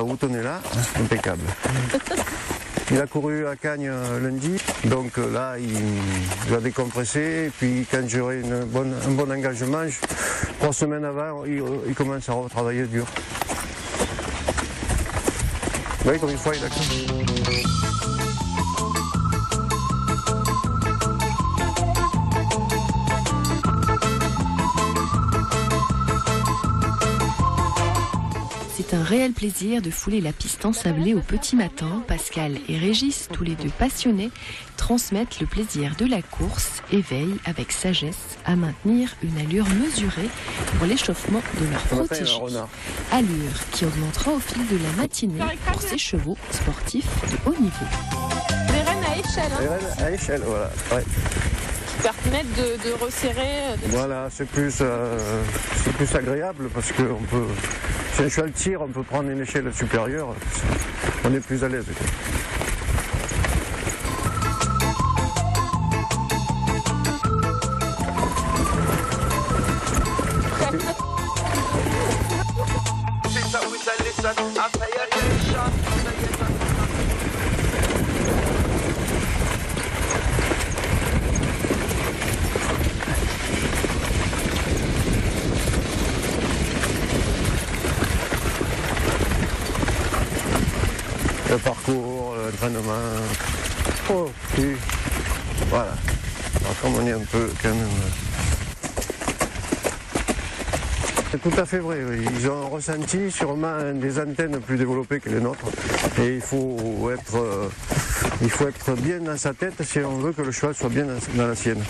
boutonne est là, impeccable. Il a couru à Cagnes lundi, donc là il va décompresser, et puis quand j'aurai un bon engagement, 3 semaines avant, il commence à retravailler dur. Oui, comme une fois il a couru. C'est un réel plaisir de fouler la piste ensablée au petit matin. Pascal et Régis, tous les deux passionnés, transmettent le plaisir de la course et veillent avec sagesse à maintenir une allure mesurée pour l'échauffement de leur protégé. Allure qui augmentera au fil de la matinée pour ces chevaux sportifs de haut niveau. Les rênes à échelle. Hein. Les rênes à échelle, voilà. Ouais. Qui permettent de resserrer. Voilà, c'est plus agréable parce que on peut, si un cheval tire, on peut prendre une échelle supérieure, on est plus à l'aise. Le parcours, l'entraînement, puis voilà. Alors, comme on est un peu quand même... C'est tout à fait vrai, oui. Ils ont ressenti sûrement des antennes plus développées que les nôtres. Et il faut être bien dans sa tête si on veut que le cheval soit bien dans la sienne.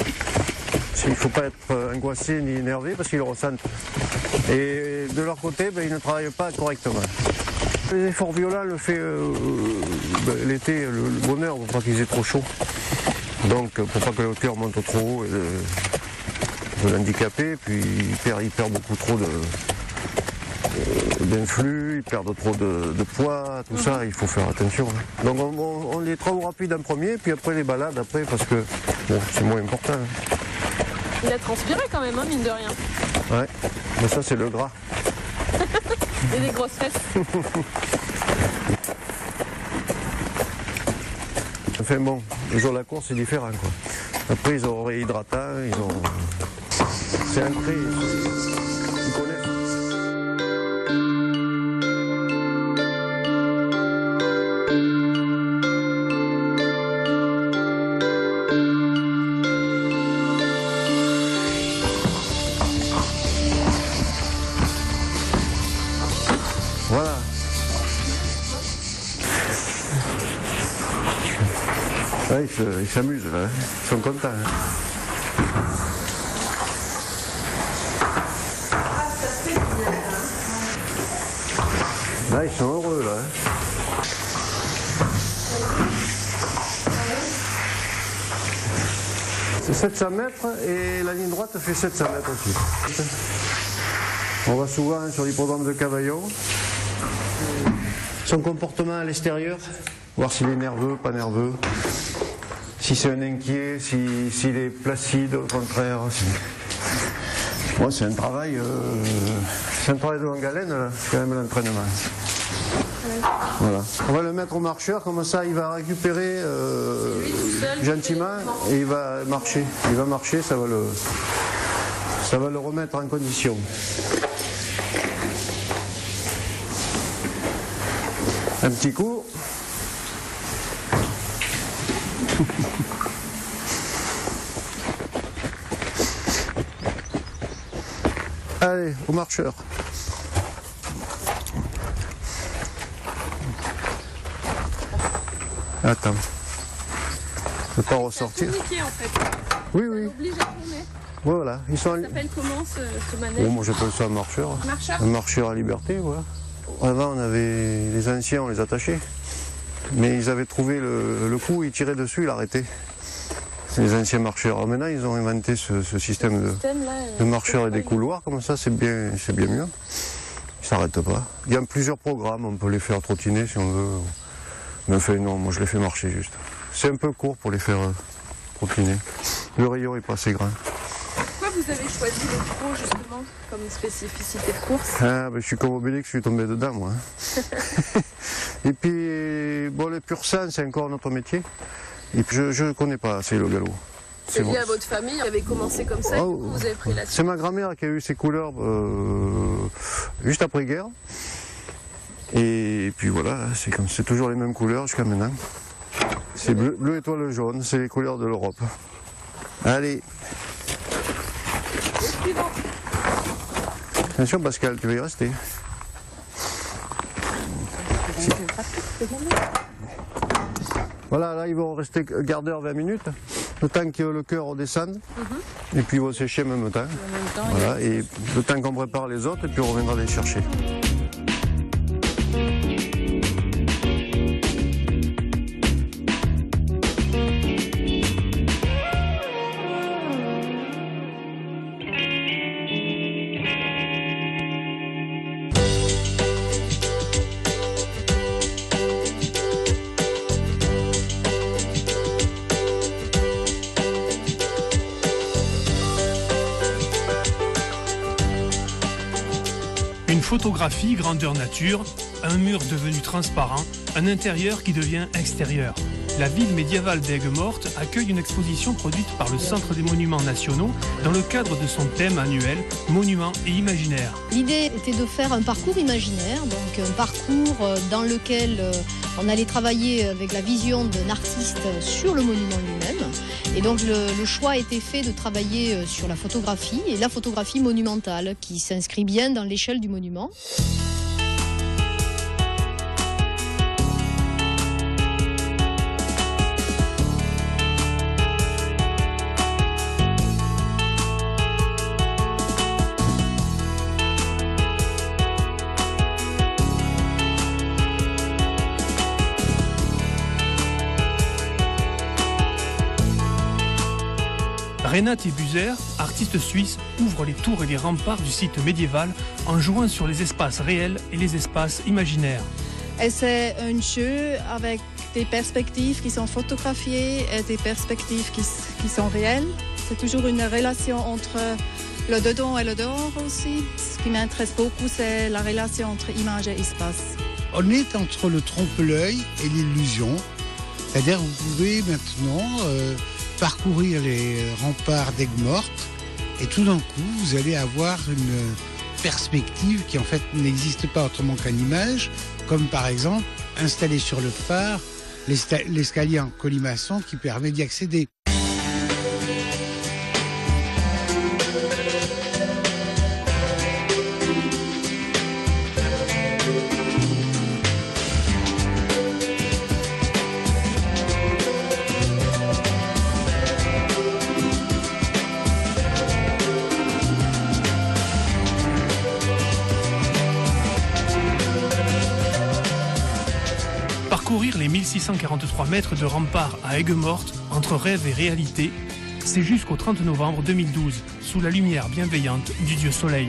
Il ne faut pas être angoissé ni énervé parce qu'ils le ressentent. Et de leur côté, ils ne travaillent pas correctement. Les efforts violents le fait l'été, le bonheur, pour pas qu'ils aient trop chaud. Donc pour pas que le cœur monte trop haut et de l'handicaper, puis il perd beaucoup trop d'influx, il perd trop de poids, tout ça, il faut faire attention. Donc on les travaux rapides en premier, puis après les balades après, parce que bon, c'est moins important. Il a transpiré quand même, hein, mine de rien. Ouais, mais ça c'est le gras. Et des grosses fesses. Enfin bon, le jour de la course c'est différent quoi. Après ils ont réhydratant, c'est ancré, ils connaissent. Voilà. Ouais, ils s'amusent là, hein. Ils sont contents. Hein. Là, ils sont heureux là. Hein. C'est 700 mètres et la ligne droite fait 700 mètres aussi. On va souvent sur l'hippodrome de Cavaillon. Son comportement à l'extérieur, voir s'il est nerveux, pas nerveux, si c'est un inquiet, s'il est placide au contraire. Bon, c'est un travail de longue haleine, là, quand même l'entraînement. Voilà. On va le mettre au marcheur, comme ça il va récupérer gentiment et il va marcher. Il va marcher, ça va le remettre en condition. Un petit coup. Allez, au marcheur. Attends. Je ne peux pas ressortir. Communiqué, en fait. Oui, oui. Oblige à tourner. Voilà. Ils sont... Ça s'appelle comment ce manège? Bon, moi j'appelle ça un marcheur. Marcheur. Un marcheur à liberté, voilà. Avant, on avait les anciens, on les attachait. Mais ils avaient trouvé le coup, ils tiraient dessus, ils arrêtaient. C'est les anciens marcheurs. Alors maintenant, ils ont inventé ce système de marcheurs et des couloirs, comme ça, c'est bien mieux. Ils ne s'arrêtent pas. Il y a plusieurs programmes, on peut les faire trottiner si on veut. Mais enfin, non, moi je les fais marcher juste. C'est un peu court pour les faire trottiner. Le rayon n'est pas assez grand. Pourquoi vous avez choisi le trot, justement, comme spécificité de course? Ah, ben, je suis comme Obélix, je suis tombé dedans, moi. Et puis, bon, le pur sang, c'est encore notre métier. Et puis, je ne connais pas assez le galop. C'est lié à votre famille, vous avez commencé comme ça, et vous avez pris la suite. C'est ma grand-mère qui a eu ses couleurs juste après-guerre. Et puis voilà, c'est toujours les mêmes couleurs jusqu'à maintenant. C'est bleu étoile jaune, c'est les couleurs de l'Europe. Allez. Attention Pascal, tu vas y rester. Voilà, là ils vont rester quart d'heure, 20 minutes, le temps que le cœur redescende, et puis ils vont sécher en même temps. Voilà, et le temps qu'on prépare les autres, et puis on reviendra les chercher. Une photographie grandeur nature, un mur devenu transparent, un intérieur qui devient extérieur. La ville médiévale d'Aigues-Mortes accueille une exposition produite par le Centre des Monuments Nationaux dans le cadre de son thème annuel Monuments et Imaginaire. L'idée était de faire un parcours imaginaire, donc un parcours dans lequel on allait travailler avec la vision d'un artiste sur le monument lui-même. Et donc le choix a été fait de travailler sur la photographie et la photographie monumentale qui s'inscrit bien dans l'échelle du monument. Renate Buser, artiste suisse, ouvre les tours et les remparts du site médiéval en jouant sur les espaces réels et les espaces imaginaires. Et c'est un jeu avec des perspectives qui sont photographiées et des perspectives qui sont réelles. C'est toujours une relation entre le dedans et le dehors aussi. Ce qui m'intéresse beaucoup, c'est la relation entre image et espace. On est entre le trompe-l'œil et l'illusion. C'est-à-dire vous pouvez maintenant parcourir les remparts d'Aigues-Mortes et tout d'un coup vous allez avoir une perspective qui en fait n'existe pas autrement qu'en image, comme par exemple installer sur le phare l'escalier en colimaçon qui permet d'y accéder. Parcourir les 1643 mètres de rempart à Aigues-Mortes, entre rêve et réalité, c'est jusqu'au 30 novembre 2012, sous la lumière bienveillante du dieu Soleil.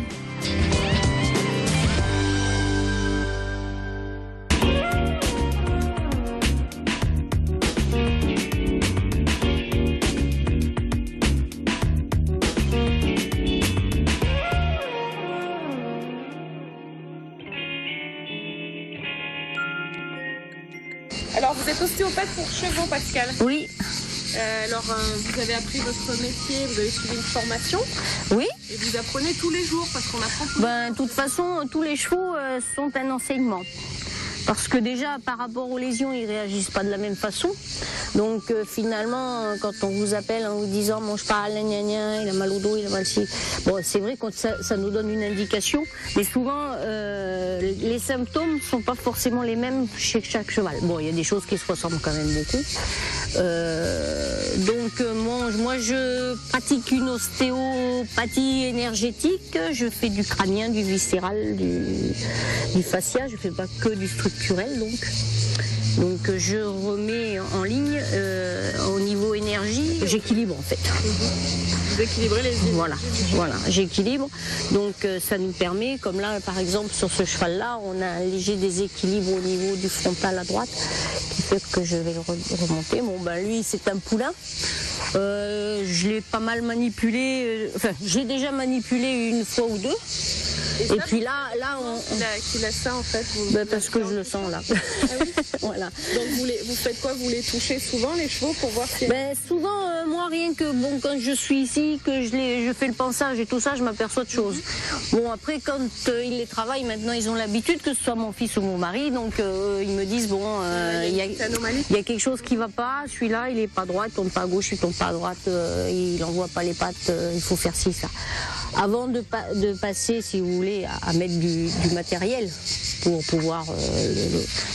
Alors vous êtes ostéopathe pour chevaux, Pascal? Oui. Vous avez appris votre métier, vous avez suivi une formation? Oui. Et vous apprenez tous les jours parce qu'on apprend tous les jours. De toute façon, tous les chevaux sont un enseignement. Parce que déjà, par rapport aux lésions, ils ne réagissent pas de la même façon. Donc finalement, quand on vous appelle en vous disant « mange pas, gna gna gna, il a mal au dos, il a mal ci », bon, c'est vrai que ça nous donne une indication, mais souvent, les symptômes ne sont pas forcément les mêmes chez chaque cheval. Bon, il y a des choses qui se ressemblent quand même beaucoup. Moi, je pratique une ostéopathie énergétique. Je fais du crânien, du viscéral, du fascia. Je ne fais pas que du structurel, donc je remets en ligne au niveau énergie. J'équilibre en fait. Vous équilibrez les îles. Voilà, j'équilibre. Donc ça nous permet, comme là par exemple sur ce cheval-là, on a un léger déséquilibre au niveau du frontal à droite, qui fait que je vais remonter. Bon ben lui c'est un poulain. Je l'ai pas mal manipulé. J'ai déjà manipulé une fois ou deux. Et puis là Qui laisse ça en fait parce que je le sens là. Ah oui. Voilà. Donc vous faites quoi? Vous les touchez souvent les chevaux pour voir si... Souvent, moi rien que quand je suis ici, que je fais le pansage et tout ça, je m'aperçois de choses. Bon après quand ils les travaillent maintenant, ils ont l'habitude, que ce soit mon fils ou mon mari, donc ils me disent bon, il y a quelque chose qui va pas, celui-là il est pas droit, il tourne pas à gauche, il tourne pas à droite, il envoie pas les pattes, il faut faire ci, ça. Avant de passer, si vous voulez, à mettre du matériel pour pouvoir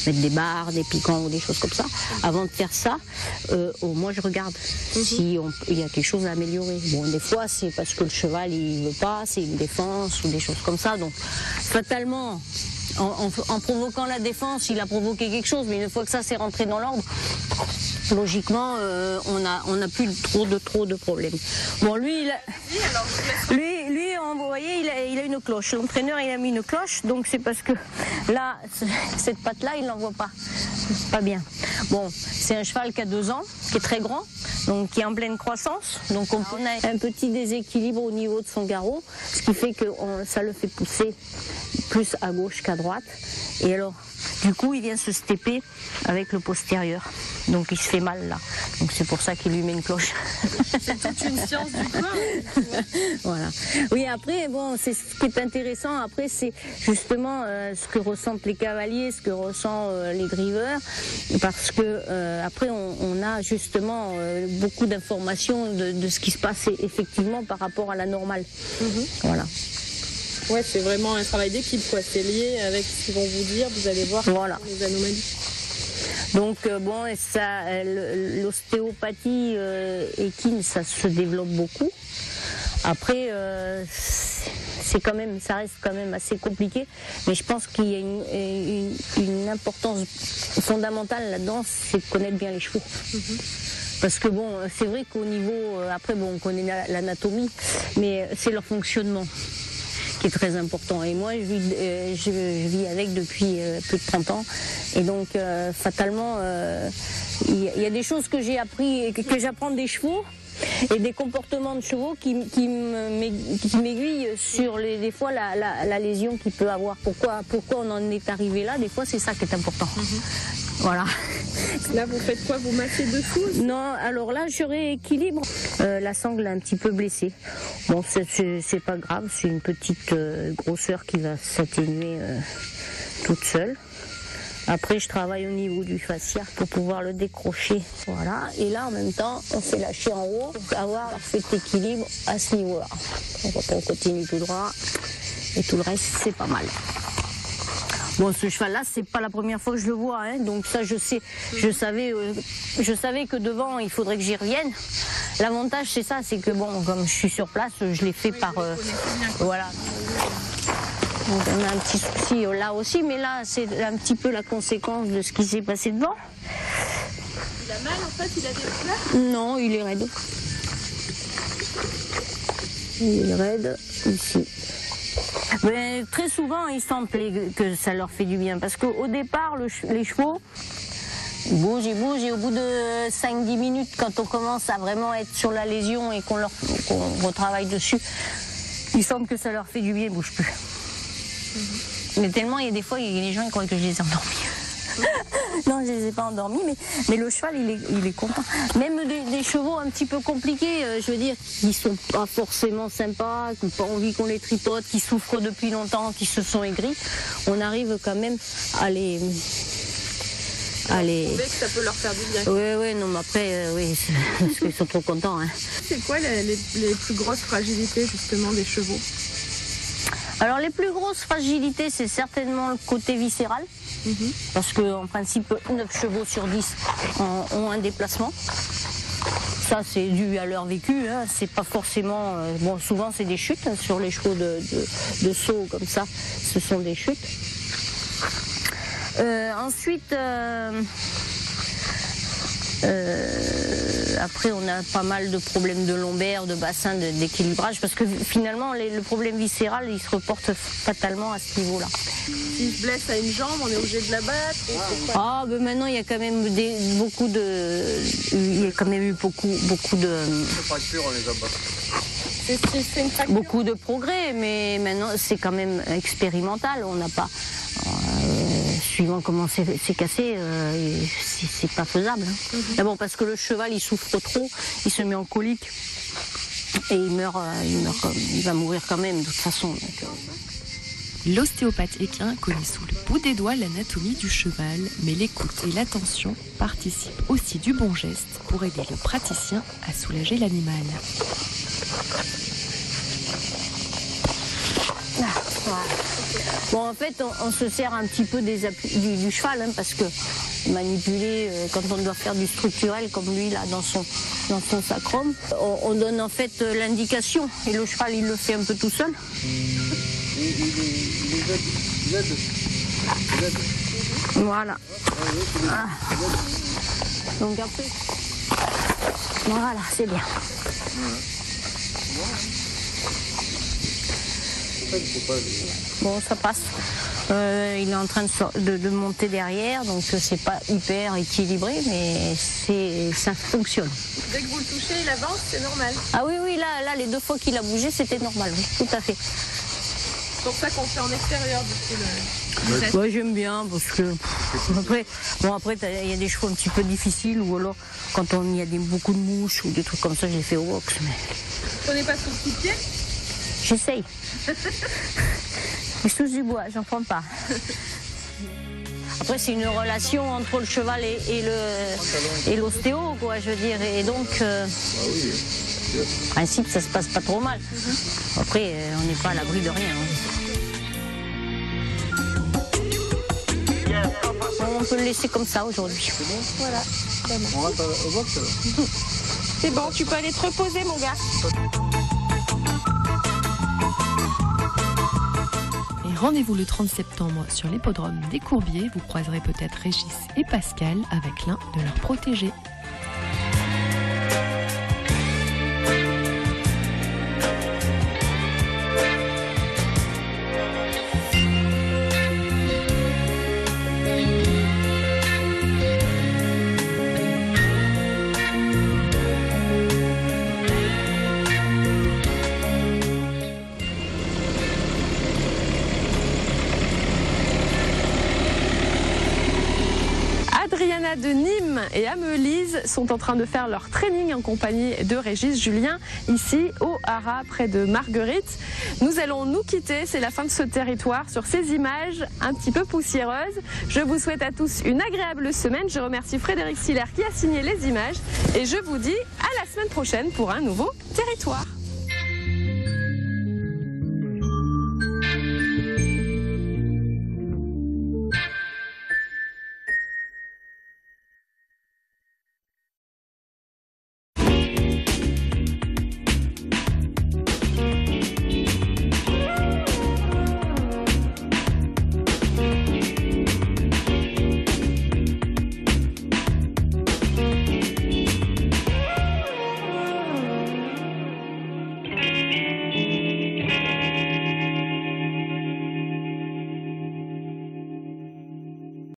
mettre des barres, des piquants ou des choses comme ça, avant de faire ça, moi je regarde s'il y a quelque chose à améliorer. Bon, des fois c'est parce que le cheval il veut pas, c'est une défense ou des choses comme ça, donc fatalement, en provoquant la défense, il a provoqué quelque chose, mais une fois que ça s'est rentré dans l'ordre, logiquement, on a plus trop de problèmes. Bon, lui, vous voyez, il a une cloche. L'entraîneur, il a mis une cloche, donc c'est parce que là, cette patte-là, il l'envoie pas. C'est pas bien. Bon, c'est un cheval qui a 2 ans, qui est très grand, donc qui est en pleine croissance. Donc on a un petit déséquilibre au niveau de son garrot, ce qui fait que ça le fait pousser plus à gauche qu'à droite. Et alors, du coup, il vient se stepper avec le postérieur. Donc il se fait mal là. Donc c'est pour ça qu'il lui met une cloche. C'est toute une science du corps. Voilà. Oui, après, bon, c'est ce qui est intéressant. Après, c'est justement ce que ressentent les cavaliers, ce que ressentent les drivers, parce que après, on a justement beaucoup d'informations de ce qui se passe effectivement par rapport à la normale. Voilà. Ouais, c'est vraiment un travail d'équipe, quoi. C'est lié avec ce qu'ils vont vous dire. Vous allez voir les anomalies. Donc bon, l'ostéopathie équine, ça se développe beaucoup. Après, ça reste quand même assez compliqué, mais je pense qu'il y a une importance fondamentale là-dedans, c'est de connaître bien les chevaux. Parce que bon, c'est vrai qu'au niveau, après bon, on connaît l'anatomie, mais c'est leur fonctionnement qui est très important. Et moi, je vis avec depuis plus de 30 ans. Et donc, fatalement, il y a des choses que j'ai appris, que j'apprends des chevaux, et des comportements de chevaux qui m'aiguillent sur des fois la lésion qu'il peut avoir. Pourquoi on en est arrivé là? Des fois, c'est ça qui est important. Voilà. Là, vous faites quoi? Vous massez dessous? Non, alors là, je rééquilibre. La sangle est un petit peu blessée. Bon, c'est pas grave, c'est une petite grosseur qui va s'atténuer toute seule. Après, je travaille au niveau du fascia pour pouvoir le décrocher. Voilà. Et là, en même temps, on fait lâcher en haut pour avoir cet équilibre à ce niveau-là. Donc, on continue tout droit. Et tout le reste, c'est pas mal. Bon, ce cheval-là, c'est pas la première fois que je le vois, hein, donc ça, je sais. Je savais que devant, il faudrait que j'y revienne. L'avantage, c'est ça, c'est que bon, comme je suis sur place, je l'ai fait par... voilà. Donc on a un petit souci là aussi, mais là, c'est un petit peu la conséquence de ce qui s'est passé devant. Il a mal, en fait? Il a des douleurs? Non, il est raide. Il est raide, ici. Mais très souvent, ils sentent que ça leur fait du bien. Parce qu'au départ, les chevaux, ils bougent, et au bout de 5-10 minutes, quand on commence à vraiment être sur la lésion et qu'on retravaille dessus, ils sentent que ça leur fait du bien, ils ne bougent plus. Mais tellement, il y a des fois, les gens ils croient que je les ai endormis. Non, je les ai pas endormis, mais le cheval, il est content. Même des chevaux un petit peu compliqués, je veux dire, qui sont pas forcément sympas, qui n'ont pas envie qu'on les tripote, qui souffrent depuis longtemps, qui se sont aigris, on arrive quand même à les... Vous trouvez que ça peut leur faire du bien? Oui, non, mais après, oui, parce qu'ils sont trop contents. Hein. C'est quoi les plus grosses fragilités, justement, des chevaux? Alors, les plus grosses fragilités, c'est certainement le côté viscéral. Parce qu'en principe, 9 chevaux sur 10 ont un déplacement. Ça, c'est dû à leur vécu. Hein. C'est pas forcément... bon, souvent, c'est des chutes. Hein, sur les chevaux de saut comme ça, ce sont des chutes. Ensuite... après, on a pas mal de problèmes de lombaire, de bassin, d'équilibrage, parce que finalement, le problème viscéral, il se reporte fatalement à ce niveau-là. S'il se blesse à une jambe, on est obligé de la battre? Ah, ben maintenant, il y a quand même beaucoup de fractures, on les abat. Beaucoup de progrès, mais maintenant c'est quand même expérimental. On n'a pas, suivant comment c'est cassé, c'est pas faisable. D'abord parce que le cheval il souffre trop, il se met en colique et il va mourir quand même de toute façon. L'ostéopathe équin connaît sous le bout des doigts l'anatomie du cheval, mais l'écoute et l'attention participent aussi du bon geste pour aider le praticien à soulager l'animal. Voilà. Bon, en fait, on se sert un petit peu des appuis du cheval, hein, parce que manipuler, quand on doit faire du structurel, comme lui là dans son sacrum, on donne en fait l'indication, et le cheval il le fait un peu tout seul. Voilà. Ah. Donc après, voilà, c'est bien. Bon, ça passe. Il est en train de monter derrière, donc c'est pas hyper équilibré, mais ça fonctionne. Dès que vous le touchez, il avance, c'est normal. Ah oui, là, les 2 fois qu'il a bougé, c'était normal, oui, tout à fait. C'est pour ça qu'on fait en extérieur, du coup. Ouais, j'aime bien, parce que après, il y a des chevaux un petit peu difficiles, ou alors quand il y a beaucoup de mouches ou des trucs comme ça, je les fais au box. Mais... Vous prenez pas sous le pied? J'essaye. Mais sous du bois, j'en prends pas. Après, c'est une relation entre le cheval et l'ostéo, quoi, je veux dire. Et donc, en principe, ça se passe pas trop mal. Après, on n'est pas à l'abri de rien. On peut le laisser comme ça aujourd'hui. C'est bon? Voilà. On rentre au box alors? C'est bon, tu peux aller te reposer, mon gars. Rendez-vous le 30 septembre sur l'hippodrome des Courbiers. Vous croiserez peut-être Régis et Pascal avec l'un de leurs protégés. Adriana de Nîmes et Amelise sont en train de faire leur training en compagnie de Régis Julien, ici au Haras, près de Marguerite. Nous allons nous quitter, c'est la fin de ce territoire, sur ces images un petit peu poussiéreuses. Je vous souhaite à tous une agréable semaine. Je remercie Frédéric Siller qui a signé les images et je vous dis à la semaine prochaine pour un nouveau territoire.